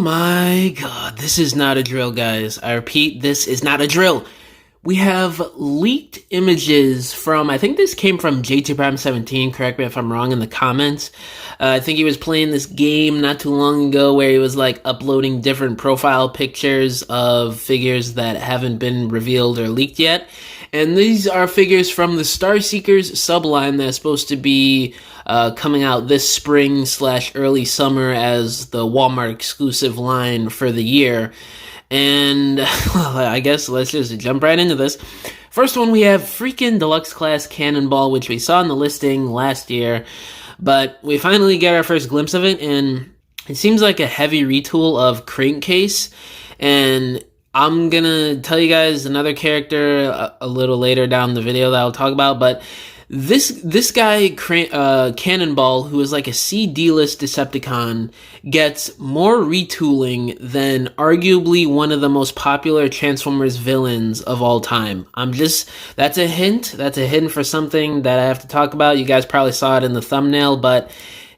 my god, this is not a drill, guys. I repeat, this is not a drill. We have leaked images from, I think this came from JaAm correct me if I'm wrong in the comments. I think he was playing this game not too long ago where he was like uploading different profile pictures of figures that haven't been revealed or leaked yet. And these are figures from the Starseekers subline that's supposed to be coming out this spring / early summer as the Walmart exclusive line for the year. And, well, I guess let's just jump right into this. First one, we have freaking deluxe class Cannonball, which we saw in the listing last year. But we finally get our first glimpse of it, and it seems like a heavy retool of Crankcase. And I'm gonna tell you guys another character a little later down the video that I'll talk about, but this guy, Cannonball, who is like a C-D-list Decepticon, gets more retooling than arguably one of the most popular Transformers villains of all time. That's a hint. That's a hint for something that I have to talk about. You guys probably saw it in the thumbnail, but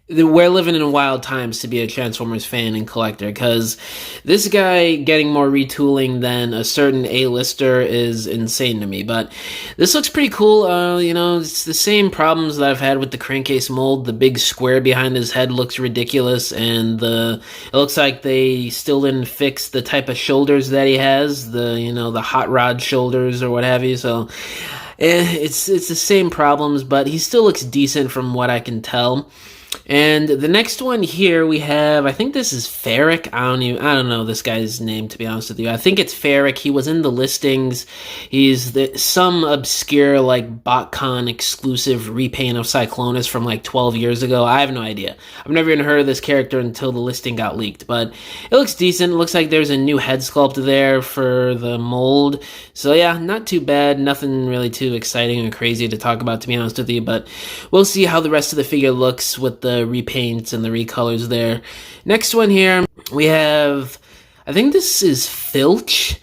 we're living in wild times to be a Transformers fan and collector, because this guy getting more retooling than a certain A-lister is insane to me. But this looks pretty cool. It's the same problems that I've had with the Crankcase mold. The big square behind his head looks ridiculous, and it looks like they still didn't fix the type of shoulders that he has, the hot rod shoulders or what have you. So it's the same problems, but he still looks decent from what I can tell. And the next one here we have, I think this is FERAK. I don't know this guy's name, to be honest with you. I think it's FERAK. He was in the listings. He's some obscure like BotCon exclusive repaint of Cyclonus from like 12 years ago. I have no idea. I've never even heard of this character until the listing got leaked, but it looks decent. It looks like there's a new head sculpt there for the mold. So yeah, not too bad. Nothing really too exciting or crazy to talk about, to be honest with you, but we'll see how the rest of the figure looks with the repaints and the recolors there. Next one here, we have, I think this is FILTCH.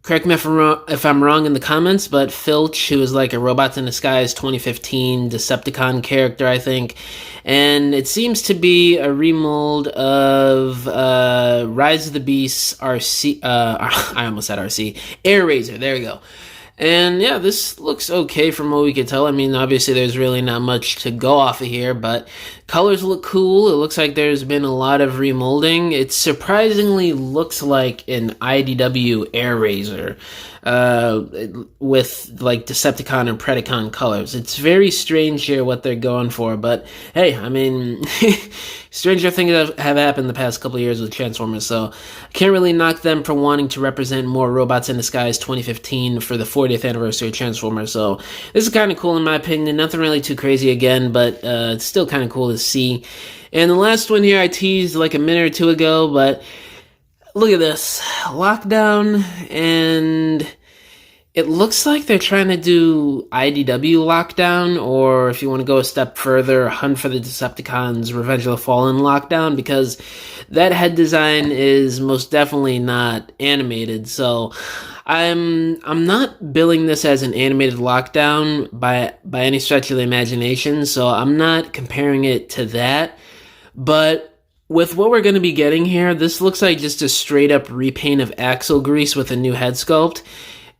Correct me if I'm wrong in the comments, but FILTCH, who is like a Robots in Disguise 2015 Decepticon character, I think. And it seems to be a remold of Rise of the Beasts RC, I almost said RC, Air Razor, there we go. And yeah, this looks okay from what we can tell. I mean, obviously there's really not much to go off of here, but colors look cool. It looks like there's been a lot of remolding. It surprisingly looks like an IDW Air Razor with like Decepticon and Predacon colors. It's very strange here what they're going for, but hey, I mean, stranger things have happened the past couple of years with Transformers, so I can't really knock them for wanting to represent more Robots in Disguise 2015 for the 40th anniversary of Transformers. So this is kind of cool in my opinion. Nothing really too crazy again, but it's still kind of cool to see. And the last one here I teased like a minute or two ago, but look at this. Lockdown, and it looks like they're trying to do IDW Lockdown, or if you want to go a step further, Hunt for the Decepticons, Revenge of the Fallen Lockdown, because that head design is most definitely not animated. So I'm not billing this as an animated Lockdown by any stretch of the imagination, so I'm not comparing it to that. But with what we're going to be getting here, this looks like just a straight up repaint of axle grease with a new head sculpt.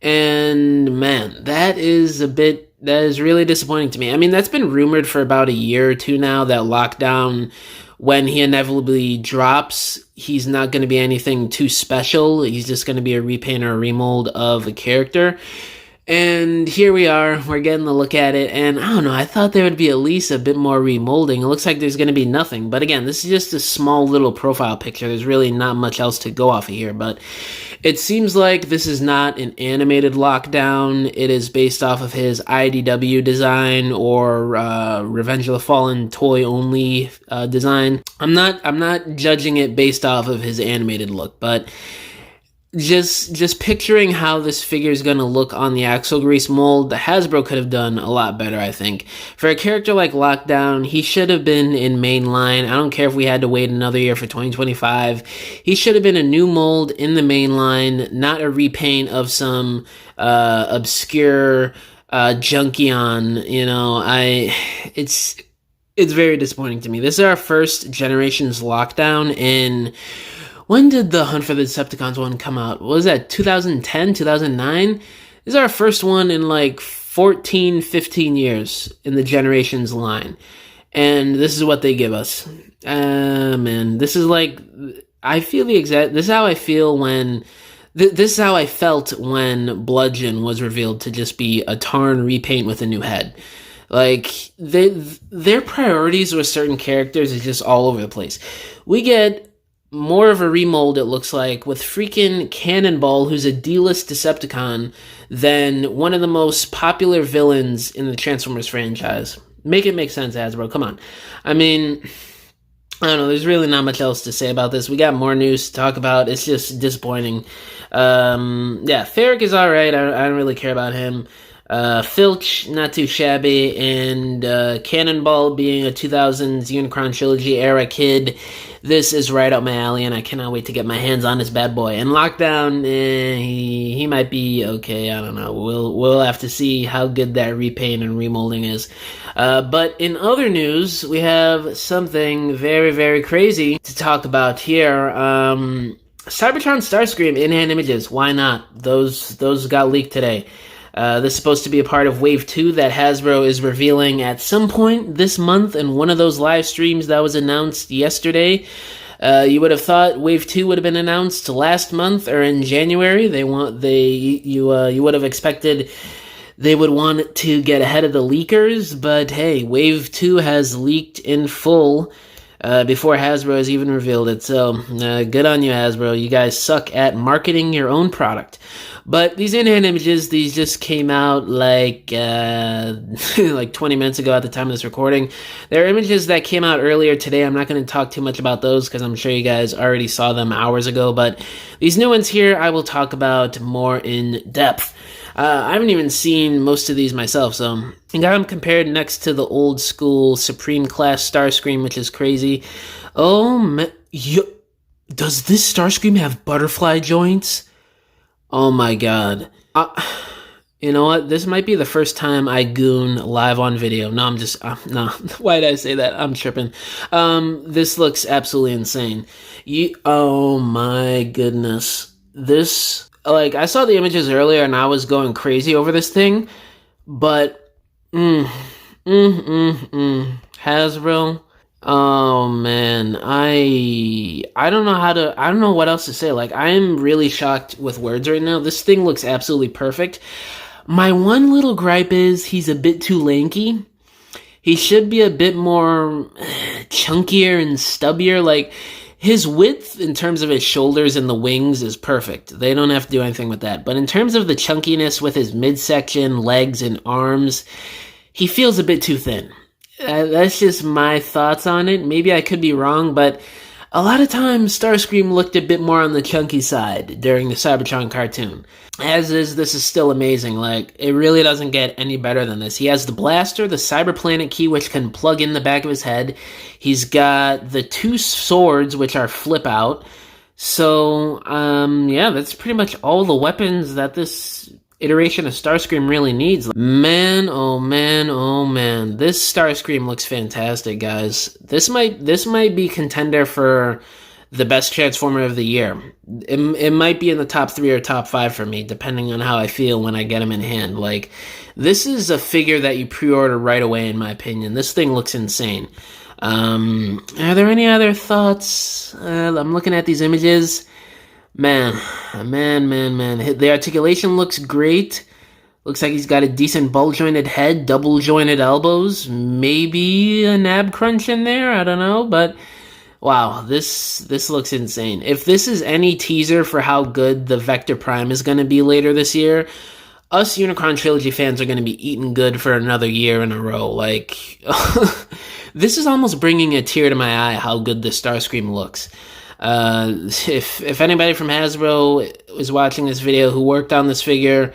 And man, that is really disappointing to me. I mean, that's been rumored for about a year or two now, that Lockdown, when he inevitably drops, he's not going to be anything too special. He's just going to be a repaint or a remold of a character. And here we are, we're getting a look at it, and I don't know, I thought there would be at least a bit more remolding. It looks like there's going to be nothing, but again, this is just a small little profile picture. There's really not much else to go off of here, but it seems like this is not an animated Lockdown. It is based off of his IDW design or Revenge of the Fallen toy-only design. I'm not judging it based off of his animated look, but just picturing how this figure is going to look on the axle grease mold, the Hasbro could have done a lot better, I think. For a character like Lockdown, he should have been in mainline. I don't care if we had to wait another year for 2025. He should have been a new mold in the mainline, not a repaint of some obscure Junkion. It's very disappointing to me. This is our first generation's Lockdown, and When did the Hunt for the Decepticons one come out? What was that 2010, 2009? This is our first one in like 14, 15 years in the Generations line. And this is what they give us. Man, this is like, I feel the exact, this is how I feel when, this is how I felt when Bludgeon was revealed to just be a Tarn repaint with a new head. Like, their priorities with certain characters is just all over the place. We get more of a remold, it looks like, with freaking Cannonball, who's a D-list Decepticon, than one of the most popular villains in the Transformers franchise. Make it make sense, Hasbro. Come on. I mean, I don't know. There's really not much else to say about this. We got more news to talk about. It's just disappointing. Yeah, FERAK is all right. I don't really care about him. FILTCH, not too shabby, and Cannonball being a 2000s Unicron Trilogy era kid, this is right up my alley, and I cannot wait to get my hands on this bad boy. And Lockdown, he might be okay, I don't know. We'll have to see how good that repaint and remolding is. But in other news, we have something very, very crazy to talk about here. Cybertron Starscream in-hand images, why not? Those got leaked today. This is supposed to be a part of Wave 2 that Hasbro is revealing at some point this month in one of those live streams that was announced yesterday. You would have thought Wave 2 would have been announced last month or in January. You would have expected they would want to get ahead of the leakers, but hey, Wave 2 has leaked in full before Hasbro has even revealed it. So good on you, Hasbro. You guys suck at marketing your own product. But these in-hand images, these just came out like like 20 minutes ago at the time of this recording. There are images that came out earlier today. I'm not going to talk too much about those because I'm sure you guys already saw them hours ago. But these new ones here, I will talk about more in depth. I haven't even seen most of these myself, so I got them compared next to the old school Supreme Class Starscream, which is crazy. Oh, man. Does this Starscream have butterfly joints? Oh my god. You know what? This might be the first time I goon live on video. No, I'm just... no. Why did I say that? I'm tripping. This looks absolutely insane. Oh my goodness. This... Like, I saw the images earlier and I was going crazy over this thing, but... Hasbro... Oh man, I don't know I don't know what else to say. Like, I am really shocked with words right now. This thing looks absolutely perfect. My one little gripe is he's a bit too lanky. He should be a bit more chunkier and stubbier. Like, his width in terms of his shoulders and the wings is perfect. They don't have to do anything with that. But in terms of the chunkiness with his midsection, legs, and arms, he feels a bit too thin. That's just my thoughts on it. Maybe I could be wrong, but a lot of times Starscream looked a bit more on the chunky side during the Cybertron cartoon. As is, this is still amazing. Like, it really doesn't get any better than this. He has the blaster, the Cyberplanet key, which can plug in the back of his head. He's got the two swords, which are flip out. So, yeah, that's pretty much all the weapons that this iteration of Starscream really needs. Man, oh man, oh man. This Starscream looks fantastic, guys. This might be contender for the best Transformer of the year. It might be in the top 3 or top 5 for me, depending on how I feel when I get him in hand. Like, this is a figure that you pre-order right away, in my opinion. This thing looks insane. Are there any other thoughts? I'm looking at these images. Man. The articulation looks great. Looks like he's got a decent ball-jointed head, double-jointed elbows, maybe a nab crunch in there, I don't know, but wow, this looks insane. If this is any teaser for how good the Vector Prime is going to be later this year, us Unicron Trilogy fans are going to be eating good for another year in a row. Like, this is almost bringing a tear to my eye how good this Starscream looks. If anybody from Hasbro is watching this video who worked on this figure,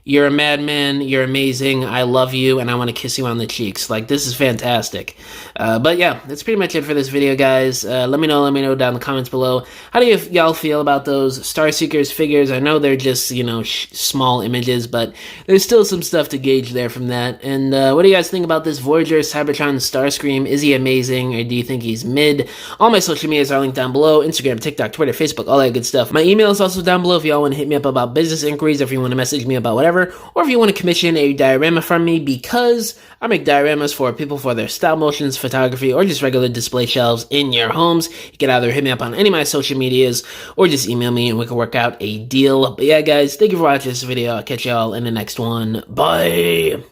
you're a madman, you're amazing, I love you, and I want to kiss you on the cheeks. Like, this is fantastic. But yeah, that's pretty much it for this video, guys. Let me know down in the comments below. How do y'all feel about those Star Seekers figures? I know they're just, you know, small images, but there's still some stuff to gauge there from that. And what do you guys think about this Voyager Cybertron Starscream? Is he amazing, or do you think he's mid? All my social medias are linked down below: Instagram, TikTok, Twitter, Facebook, all that good stuff. My email is also down below if y'all want to hit me up about business inquiries, or if you want to message me about whatever, or if you want to commission a diorama from me, because I make dioramas for people for their stop motions, photography, or just regular display shelves in your homes. You can either hit me up on any of my social medias, or just email me and we can work out a deal. But yeah, guys, thank you for watching this video. I'll catch y'all in the next one. Bye!